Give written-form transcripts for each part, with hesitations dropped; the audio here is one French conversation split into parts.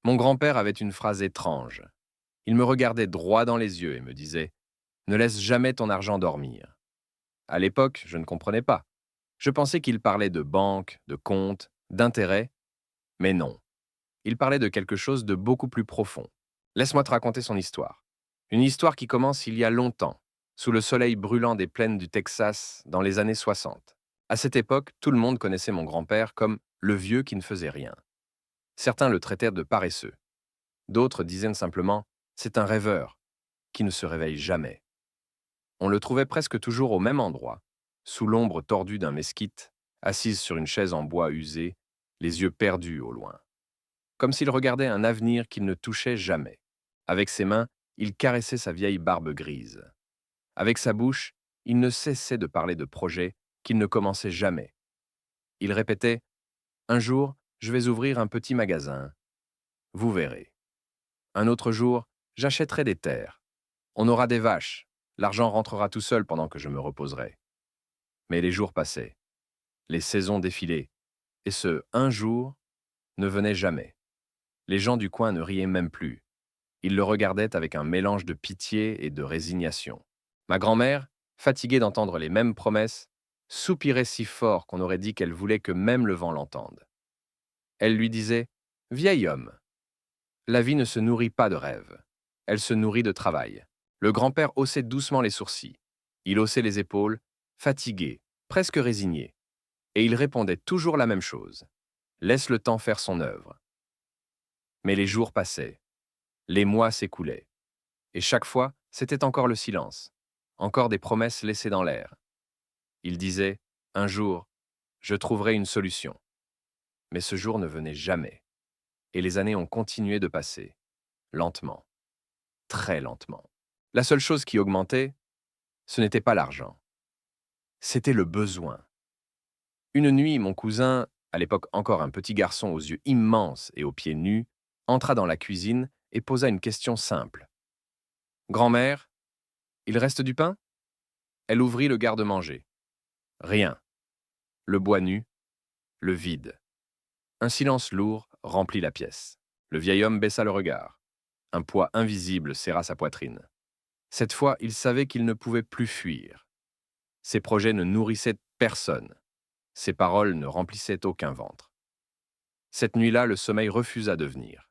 Mon grand-père avait une phrase étrange. Il me regardait droit dans les yeux et me disait: Ne laisse jamais ton argent dormir. À l'époque, je ne comprenais pas. Je pensais qu'il parlait de banque, de compte, d'intérêt, mais non. Il parlait de quelque chose de beaucoup plus profond. Laisse-moi te raconter son histoire. Une histoire qui commence il y a longtemps, sous le soleil brûlant des plaines du Texas dans les années 60. À cette époque, tout le monde connaissait mon grand-père comme le vieux qui ne faisait rien. Certains le traitaient de paresseux. D'autres disaient simplement: C'est un rêveur qui ne se réveille jamais. On le trouvait presque toujours au même endroit, sous l'ombre tordue d'un mesquite, assise sur une chaise en bois usé, les yeux perdus au loin, comme s'il regardait un avenir qu'il ne touchait jamais. Avec ses mains, il caressait sa vieille barbe grise. Avec sa bouche, il ne cessait de parler de projets qu'il ne commençait jamais. Il répétait: Un jour, je vais ouvrir un petit magasin. Vous verrez. Un autre jour, j'achèterai des terres. On aura des vaches. L'argent rentrera tout seul pendant que je me reposerai. Mais les jours passaient, les saisons défilaient, et ce un jour ne venait jamais. Les gens du coin ne riaient même plus. Ils le regardaient avec un mélange de pitié et de résignation. Ma grand-mère, fatiguée d'entendre les mêmes promesses, soupirait si fort qu'on aurait dit qu'elle voulait que même le vent l'entende. Elle lui disait: Vieil homme, la vie ne se nourrit pas de rêves, elle se nourrit de travail. Le grand-père haussait doucement les sourcils. Il haussait les épaules, fatigué, presque résigné. Et il répondait toujours la même chose: Laisse le temps faire son œuvre. Mais les jours passaient, les mois s'écoulaient. Et chaque fois, c'était encore le silence, encore des promesses laissées dans l'air. Il disait: Un jour, je trouverai une solution. Mais ce jour ne venait jamais. Et les années ont continué de passer, lentement, très lentement. La seule chose qui augmentait, ce n'était pas l'argent, c'était le besoin. Une nuit, mon cousin, à l'époque encore un petit garçon aux yeux immenses et aux pieds nus, entra dans la cuisine et posa une question simple. Grand-mère, il reste du pain? Elle ouvrit le garde-manger. Rien. Le bois nu, le vide. Un silence lourd remplit la pièce. Le vieil homme baissa le regard. Un poids invisible serra sa poitrine. Cette fois, il savait qu'il ne pouvait plus fuir. Ses projets ne nourrissaient personne. Ses paroles ne remplissaient aucun ventre. Cette nuit-là, le sommeil refusa de venir.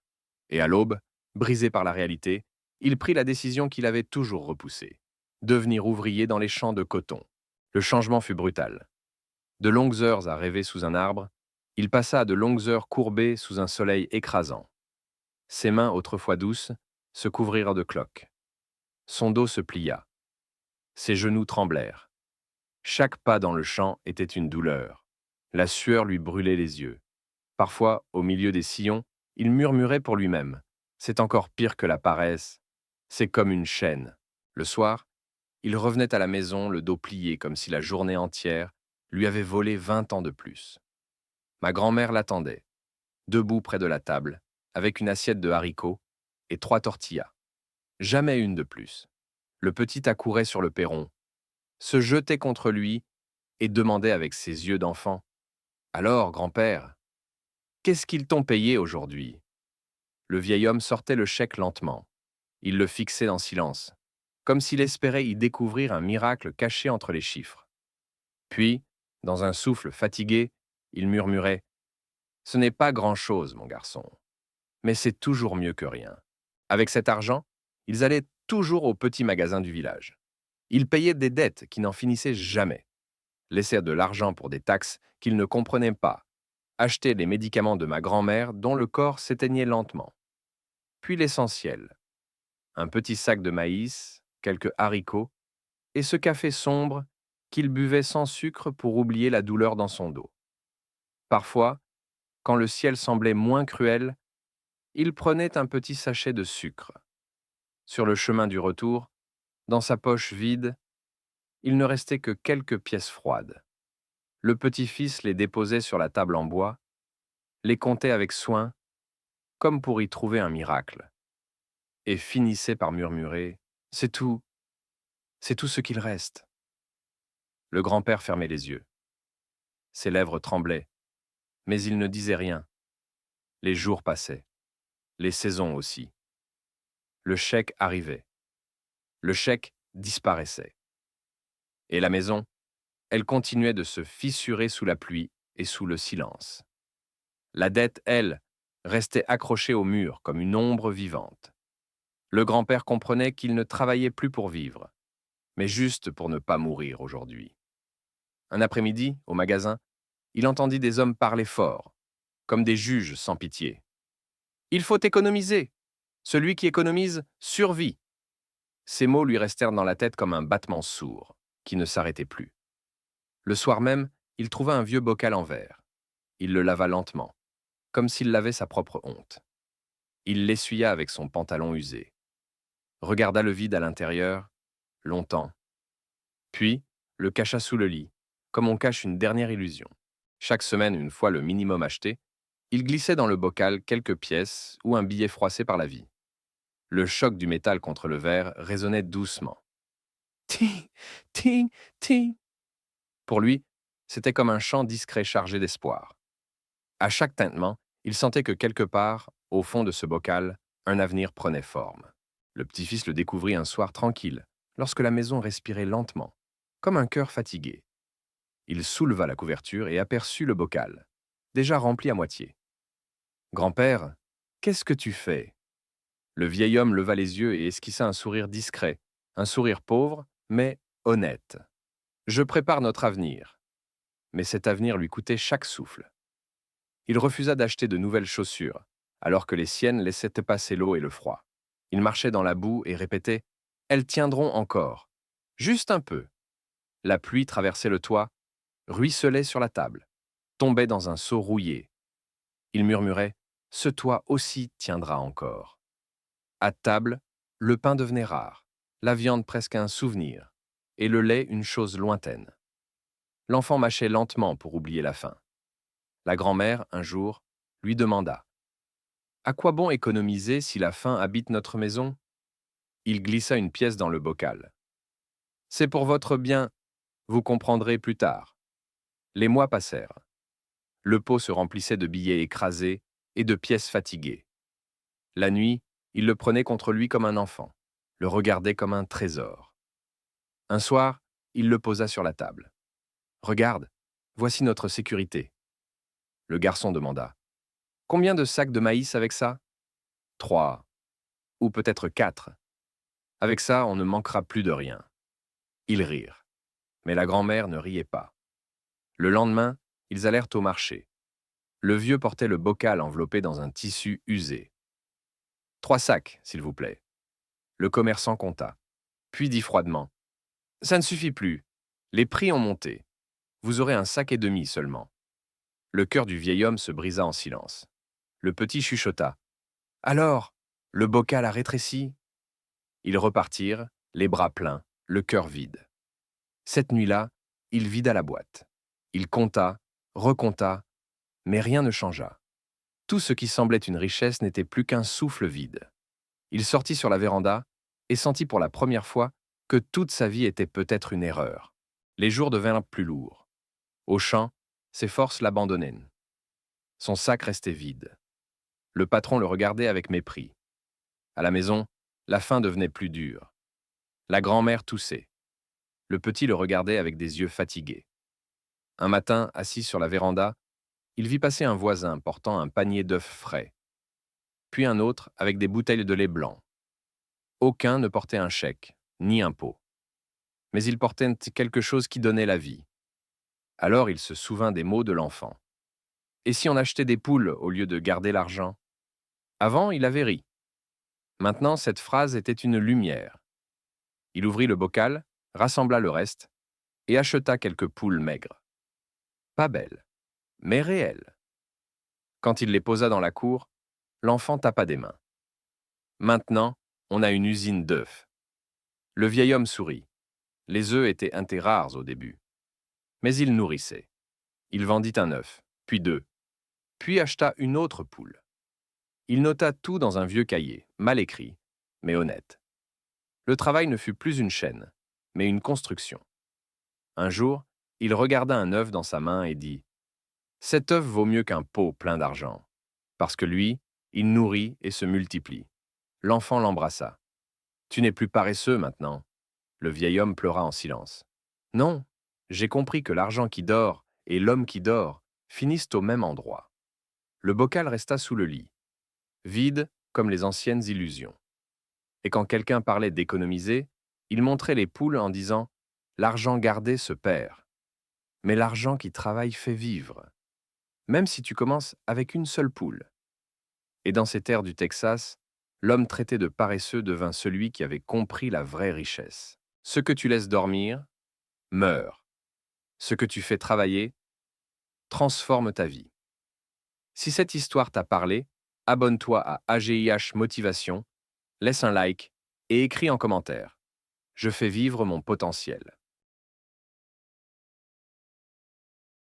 Et à l'aube, brisé par la réalité, il prit la décision qu'il avait toujours repoussée: devenir ouvrier dans les champs de coton. Le changement fut brutal. De longues heures à rêver sous un arbre, il passa à de longues heures courbé sous un soleil écrasant. Ses mains, autrefois douces, se couvrirent de cloques. Son dos se plia. Ses genoux tremblèrent. Chaque pas dans le champ était une douleur. La sueur lui brûlait les yeux. Parfois, au milieu des sillons, il murmurait pour lui-même: C'est encore pire que la paresse. C'est comme une chaîne. Le soir, il revenait à la maison, le dos plié, comme si la journée entière lui avait volé 20 ans de plus. Ma grand-mère l'attendait, debout près de la table, avec une assiette de haricots et 3 tortillas. Jamais une de plus. Le petit accourait sur le perron, se jetait contre lui et demandait avec ses yeux d'enfant: Alors, grand-père, qu'est-ce qu'ils t'ont payé aujourd'hui? Le vieil homme sortait le chèque lentement. Il le fixait en silence, comme s'il espérait y découvrir un miracle caché entre les chiffres. Puis, dans un souffle fatigué, il murmurait: Ce n'est pas grand-chose, mon garçon, mais c'est toujours mieux que rien. Avec cet argent, ils allaient toujours au petit magasin du village. Ils payaient des dettes qui n'en finissaient jamais, laissaient de l'argent pour des taxes qu'ils ne comprenaient pas, achetaient les médicaments de ma grand-mère dont le corps s'éteignait lentement. Puis l'essentiel: un petit sac de maïs, quelques haricots, et ce café sombre qu'il buvait sans sucre pour oublier la douleur dans son dos. Parfois, quand le ciel semblait moins cruel, il prenait un petit sachet de sucre. Sur le chemin du retour, dans sa poche vide, il ne restait que quelques pièces froides. Le petit-fils les déposait sur la table en bois, les comptait avec soin, comme pour y trouver un miracle, et finissait par murmurer: « C'est tout ce qu'il reste. » Le grand-père fermait les yeux. Ses lèvres tremblaient, mais il ne disait rien. Les jours passaient. les saisons aussi. Le chèque arrivait. Le chèque disparaissait. Et la maison, elle continuait de se fissurer sous la pluie et sous le silence. La dette, elle, restait accrochée au mur comme une ombre vivante. Le grand-père comprenait qu'il ne travaillait plus pour vivre, mais juste pour ne pas mourir aujourd'hui. Un après-midi, au magasin, il entendit des hommes parler fort, comme des juges sans pitié. Il faut économiser. Celui qui économise survit. Ces mots lui restèrent dans la tête comme un battement sourd, qui ne s'arrêtait plus. Le soir même, il trouva un vieux bocal en verre. Il le lava lentement, comme s'il lavait sa propre honte. Il l'essuya avec son pantalon usé. Regarda le vide à l'intérieur, longtemps. Puis, le cacha sous le lit, comme on cache une dernière illusion. Chaque semaine, une fois le minimum acheté, il glissait dans le bocal quelques pièces ou un billet froissé par la vie. Le choc du métal contre le verre résonnait doucement. Ting, ting, ting. Pour lui, c'était comme un chant discret chargé d'espoir. À chaque tintement, il sentait que quelque part, au fond de ce bocal, un avenir prenait forme. Le petit-fils le découvrit un soir tranquille, lorsque la maison respirait lentement, comme un cœur fatigué. Il souleva la couverture et aperçut le bocal, déjà rempli à moitié. Grand-père, qu'est-ce que tu fais? Le vieil homme leva les yeux et esquissa un sourire discret, un sourire pauvre, mais honnête. Je prépare notre avenir. Mais cet avenir lui coûtait chaque souffle. Il refusa d'acheter de nouvelles chaussures, alors que les siennes laissaient passer l'eau et le froid. Il marchait dans la boue et répétait « Elles tiendront encore. Juste un peu. » La pluie traversait le toit, ruisselait sur la table, tombait dans un seau rouillé. Il murmurait « Ce toit aussi tiendra encore. » À table, le pain devenait rare, la viande presque un souvenir, et le lait une chose lointaine. L'enfant mâchait lentement pour oublier la faim. La grand-mère, un jour, lui demanda « À quoi bon économiser si la faim habite notre maison ?» Il glissa une pièce dans le bocal. « C'est pour votre bien, vous comprendrez plus tard. » Les mois passèrent. Le pot se remplissait de billets écrasés et de pièces fatiguées. La nuit, il le prenait contre lui comme un enfant, le regardait comme un trésor. Un soir, il le posa sur la table. « Regarde, voici notre sécurité. » Le garçon demanda. « Combien de sacs de maïs avec ça ?»« 3. Ou peut-être 4. Avec ça, on ne manquera plus de rien. » Ils rirent. Mais la grand-mère ne riait pas. Le lendemain, ils allèrent au marché. Le vieux portait le bocal enveloppé dans un tissu usé. « 3 sacs, s'il vous plaît. » Le commerçant compta, puis dit froidement. « Ça ne suffit plus. Les prix ont monté. Vous aurez un sac et demi seulement. » Le cœur du vieil homme se brisa en silence. Le petit chuchota. « Alors, le bocal a rétréci ?» Ils repartirent, les bras pleins, le cœur vide. Cette nuit-là, il vida la boîte. Il compta, recompta, mais rien ne changea. Tout ce qui semblait une richesse n'était plus qu'un souffle vide. Il sortit sur la véranda et sentit pour la première fois que toute sa vie était peut-être une erreur. Les jours devinrent plus lourds. Au champ, ses forces l'abandonnaient. Son sac restait vide. Le patron le regardait avec mépris. À la maison, la faim devenait plus dure. La grand-mère toussait. Le petit le regardait avec des yeux fatigués. Un matin, assis sur la véranda, il vit passer un voisin portant un panier d'œufs frais, puis un autre avec des bouteilles de lait blanc. Aucun ne portait un chèque, ni un pot. Mais ils portaient quelque chose qui donnait la vie. Alors il se souvint des mots de l'enfant. Et si on achetait des poules au lieu de garder l'argent? Avant, il avait ri. Maintenant, cette phrase était une lumière. Il ouvrit le bocal, rassembla le reste, et acheta quelques poules maigres. Pas belles, mais réelles. Quand il les posa dans la cour, l'enfant tapa des mains. Maintenant, on a une usine d'œufs. Le vieil homme sourit. Les œufs étaient un des rares au début. Mais il nourrissait. Il vendit un œuf, puis 2, puis acheta une autre poule. Il nota tout dans un vieux cahier, mal écrit, mais honnête. Le travail ne fut plus une chaîne, mais une construction. Un jour, il regarda un œuf dans sa main et dit « Cet œuf vaut mieux qu'un pot plein d'argent. » Parce que lui, Il nourrit et se multiplie. L'enfant l'embrassa. Tu n'es plus paresseux maintenant. Le vieil homme pleura en silence. Non, j'ai compris que l'argent qui dort et l'homme qui dort finissent au même endroit. Le bocal resta sous le lit, vide comme les anciennes illusions. Et quand quelqu'un parlait d'économiser, il montrait les poules en disant « L'argent gardé se perd. Mais l'argent qui travaille fait vivre, même si tu commences avec une seule poule. » Et dans ces terres du Texas, l'homme traité de paresseux devint celui qui avait compris la vraie richesse. Ce que tu laisses dormir, meurt. Ce que tu fais travailler, transforme ta vie. Si cette histoire t'a parlé, abonne-toi à AGIH Motivation, laisse un like et écris en commentaire. Je fais vivre mon potentiel.